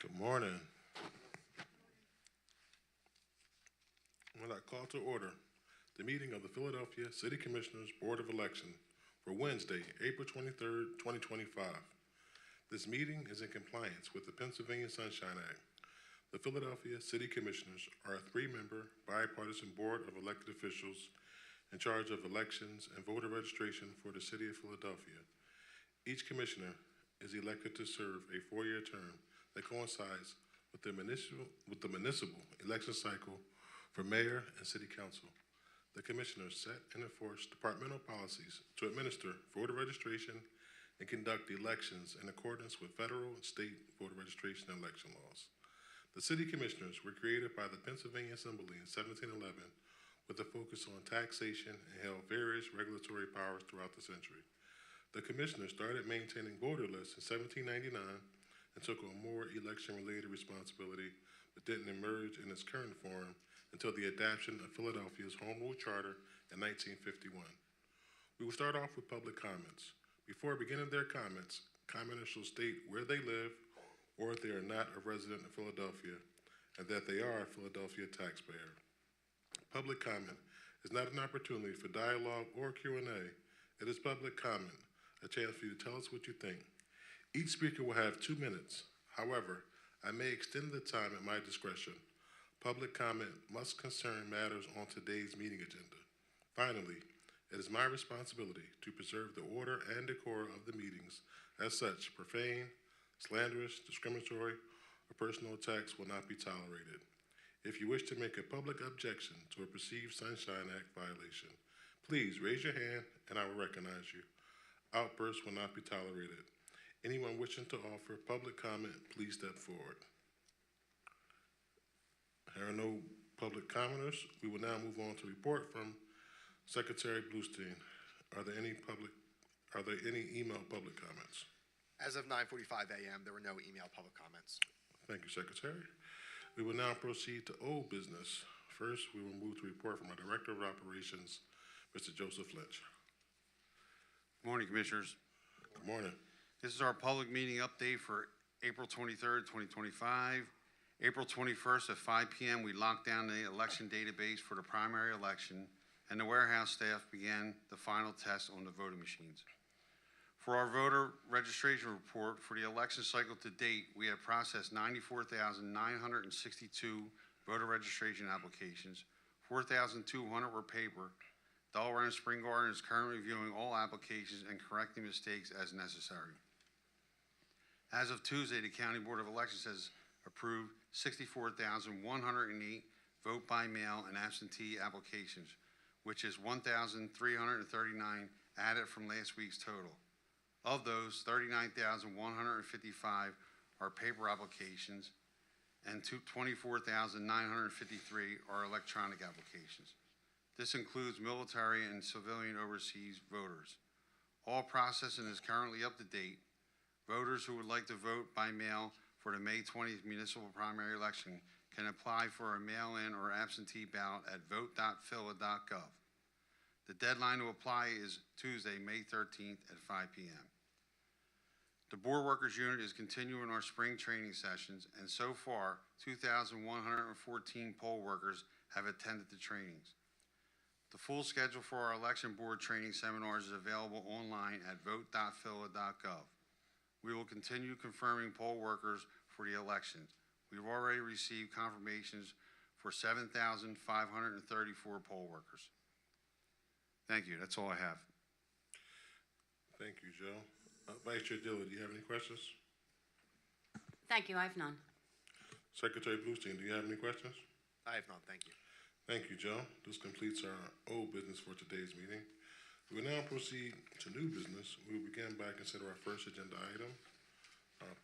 Good morning. Will I call to order the meeting of the Philadelphia City Commissioners Board of Election for Wednesday, April 23rd, 2025. This meeting is in compliance with the Pennsylvania Sunshine Act. The Philadelphia City Commissioners are a three-member bipartisan board of elected officials in charge of elections and voter registration for the city of Philadelphia. Each commissioner is elected to serve a four-year term that coincides with the municipal election cycle for mayor and city council. The commissioners set and enforce departmental policies to administer voter registration and conduct elections in accordance with federal and state voter registration and election laws. The city commissioners were created by the Pennsylvania Assembly in 1711 with a focus on taxation and held various regulatory powers throughout the century. The commissioners started maintaining voter lists in 1799 and took on more election-related responsibility, but didn't emerge in its current form until the adoption of Philadelphia's Home Rule Charter in 1951. We will start off with public comments. Before beginning their comments, commenters shall state where they live or if they are not a resident of Philadelphia and that they are a Philadelphia taxpayer. Public comment is not an opportunity for dialogue or Q&A. It is public comment, a chance for you to tell us what you think. Each speaker will have 2 minutes. However, I may extend the time at my discretion. Public comment must concern matters on today's meeting agenda. Finally, it is my responsibility to preserve the order and decorum of the meetings. As such, profane, slanderous, discriminatory, or personal attacks will not be tolerated. If you wish to make a public objection to a perceived Sunshine Act violation, please raise your hand and I will recognize you. Outbursts will not be tolerated. Anyone wishing to offer public comment, please step forward. There are no public commenters. We will now move on to report from Secretary Bluestein. Are there any email public comments? As of 9:45 a.m., there were no email public comments. Thank you, Secretary. We will now proceed to old business. First, we will move to report from our Director of Operations, Mr. Joseph Lynch. Good morning, Commissioners. Good morning. This is our public meeting update for April 23rd, 2025. April 21st at 5 p.m., we locked down the election database for the primary election, and the warehouse staff began the final test on the voting machines. For our voter registration report for the election cycle to date, we have processed 94,962 voter registration applications. 4,200 were paper. Delaware and Spring Garden is currently reviewing all applications and correcting mistakes as necessary. As of Tuesday, the County Board of Elections has approved 64,108 vote by mail and absentee applications, which is 1,339 added from last week's total. Of those, 39,155 are paper applications and 24,953 are electronic applications. This includes military and civilian overseas voters. All processing is currently up to date. Voters who would like to vote by mail for the May 20th municipal primary election can apply for a mail-in or absentee ballot at vote.phila.gov. The deadline to apply is Tuesday, May 13th at 5 p.m. The Board Workers Unit is continuing our spring training sessions, and so far, 2,114 poll workers have attended the trainings. The full schedule for our election board training seminars is available online at vote.phila.gov. We will continue confirming poll workers for the elections. We've already received confirmations for 7,534 poll workers. Thank you. That's all I have. Thank you, Joe. Vice Chair Dillard, do you have any questions? Thank you. I have none. Secretary Bluestein, do you have any questions? I have none, thank you. Thank you, Joe. This completes our old business for today's meeting. We will now proceed to new business. We will begin by considering our first agenda item,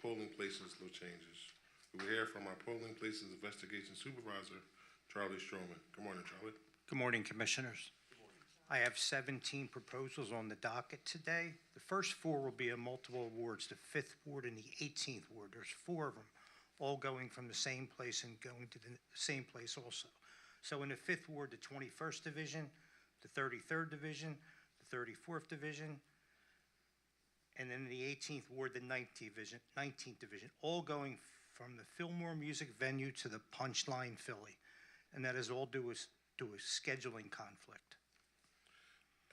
polling places law changes. We will hear from our polling places investigation supervisor, Charlie Stroman. Good morning, Charlie. Good morning, Commissioners. I have 17 proposals on the docket today. The first 4 will be a multiple awards, the 5th Ward and the 18th Ward. There's 4 of them, all going from the same place and going to the same place also. So in the 5th Ward, the 21st Division, the 33rd Division, the 34th Division, and then in the 18th Ward, the 19th Division, all going from the Fillmore Music Venue to the Punchline Philly, and that is all due to a scheduling conflict.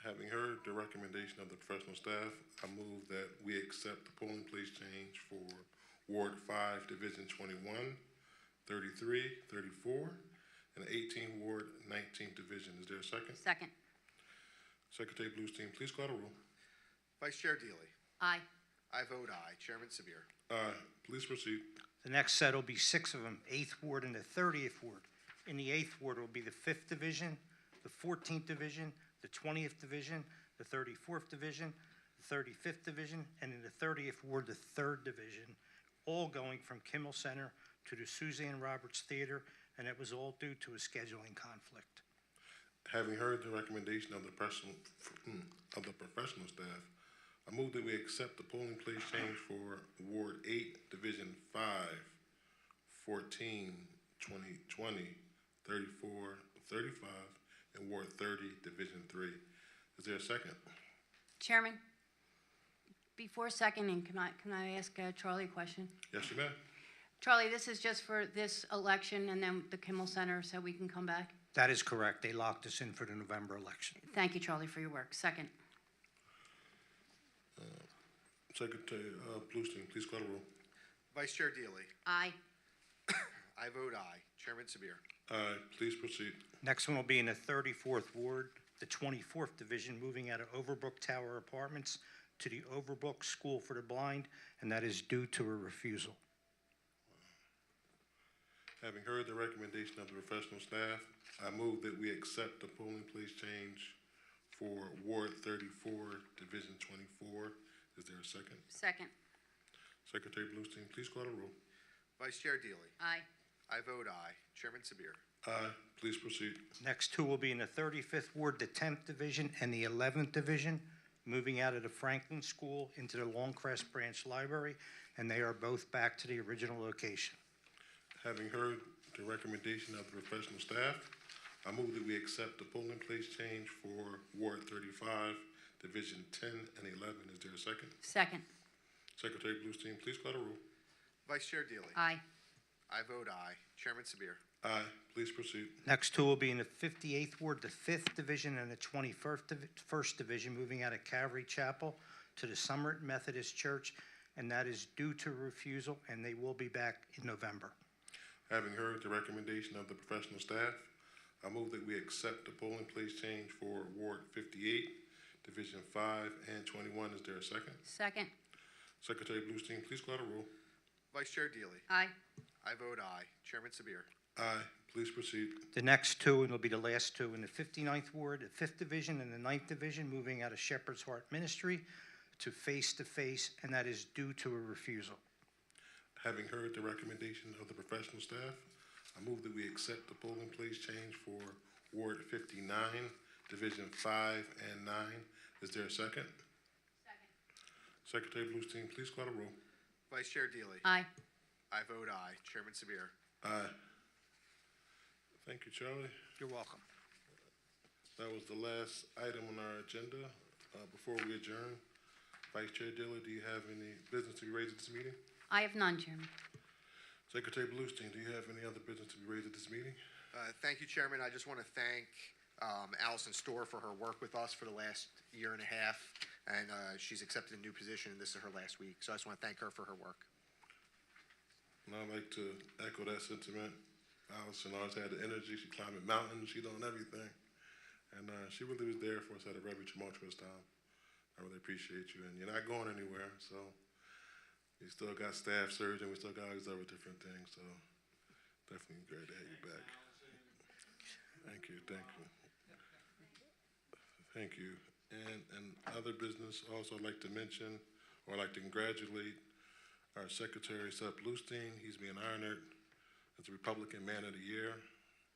Having heard the recommendation of the professional staff, I move that we accept the polling place change for Ward 5, Division 21, 33, 34, and 18 Ward, 19th Division. Is there a second? Second. Secretary Bluestein, please call the roll. Vice Chair Deely. Aye. I vote aye. Chairman Sabir. Aye. Please proceed. The next set will be 6 of them, 8th Ward and the 30th Ward. In the 8th Ward will be the 5th Division, the 14th Division, the 20th Division, the 34th Division, the 35th Division, and in the 30th Ward, the 3rd Division, all going from Kimmel Center to the Suzanne Roberts Theater, and it was all due to a scheduling conflict. Having heard the recommendation of the professional staff, I move that we accept the polling place change for Ward 8, Division 5, 14, 20, 34, 35, and Ward 30, Division 3. Is there a second? Chairman, before seconding, can I ask Charlie a question? Yes, you may. Charlie, this is just for this election and then the Kimmel Center so we can come back? That is correct. They locked us in for the November election. Thank you, Charlie, for your work. Second. Secretary Bluestein, please call the roll. Vice Chair Deely. Aye. I vote aye. Chairman Sabir. Aye. Please proceed. Next one will be in the 34th Ward, the 24th Division, moving out of Overbrook Tower Apartments to the Overbrook School for the Blind, and that is due to a refusal. Having heard the recommendation of the professional staff, I move that we accept the polling place change for Ward 34, Division 24. Is there a second? Second. Secretary Bluestein, please call the roll. Vice Chair Deely. Aye. I vote aye. Chairman Sabir. Aye. Please proceed. Next two will be in the 35th Ward, the 10th Division, and the 11th Division, moving out of the Franklin School into the Longcrest Branch Library, and they are both back to the original location. Having heard the recommendation of the professional staff, I move that we accept the polling place change for Ward 35, Division 10 and 11. Is there a second? Second. Secretary Bluestein, please call the roll. Vice Chair Deely. Aye. I vote aye. Chairman Sabir. Aye. Please proceed. Next two will be in the 58th Ward, the 5th Division, and the 21st Division, moving out of Calvary Chapel to the Summit Methodist Church, and that is due to refusal, and they will be back in November. Having heard the recommendation of the professional staff, I move that we accept the polling place change for Ward 58, Division 5 and 21. Is there a second? Second. Secretary Bluestein, please call the roll. Vice Chair Deely. Aye. I vote aye. Chairman Sabir. Aye. Please proceed. The next two, and it'll be the last two, in the 59th Ward, the 5th Division, and the 9th Division, moving out of Shepherd's Heart Ministry to Face, and that is due to a refusal. Having heard the recommendation of the professional staff, I move that we accept the polling place change for Ward 59, Division 5 and 9. Is there a second? Second. Secretary Bluestein, please call the roll. Vice Chair Deely. Aye. I vote aye. Chairman Sabir. Aye. Thank you, Charlie. You're welcome. That was the last item on our agenda. Before we adjourn, Vice Chair Dillard, do you have any business to be raised at this meeting? I have none, Chairman. Secretary Bluestein, do you have any other business to be raised at this meeting? Thank you, Chairman. I just want to thank Allison Storr for her work with us for the last year and a half, and she's accepted a new position, and this is her last week. So I just want to thank her for her work. And I'd like to echo that sentiment. Allison always had the energy. She climbed mountains. She done everything. And she really was there for us at a very tumultuous time. I really appreciate you. And you're not going anywhere, so we still got staff surgeon. We still got all these other different things. So definitely great to have you back. Thank you. Thank you. Thank you. And other business, also I'd like to mention, or I'd like to congratulate our Secretary, Seth Bluestein. He's being honored as the Republican Man of the Year.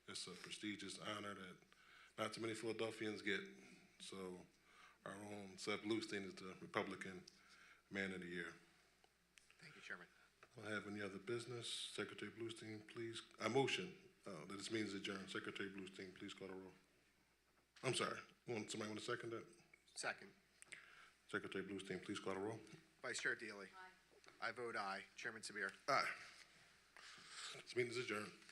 It's a prestigious honor that not too many Philadelphians get. So our own Seth Bluestein is the Republican Man of the Year. Thank you, Chairman. I don't have any other business. Secretary Bluestein, please. I motion that this meeting is adjourned. Secretary Bluestein, please call the roll. I'm sorry. Somebody want to second that? Second. Secretary Bluestein, please call the roll. Vice Chair Deely. Aye. I vote aye. Chairman Sabir. Aye. This meeting is adjourned.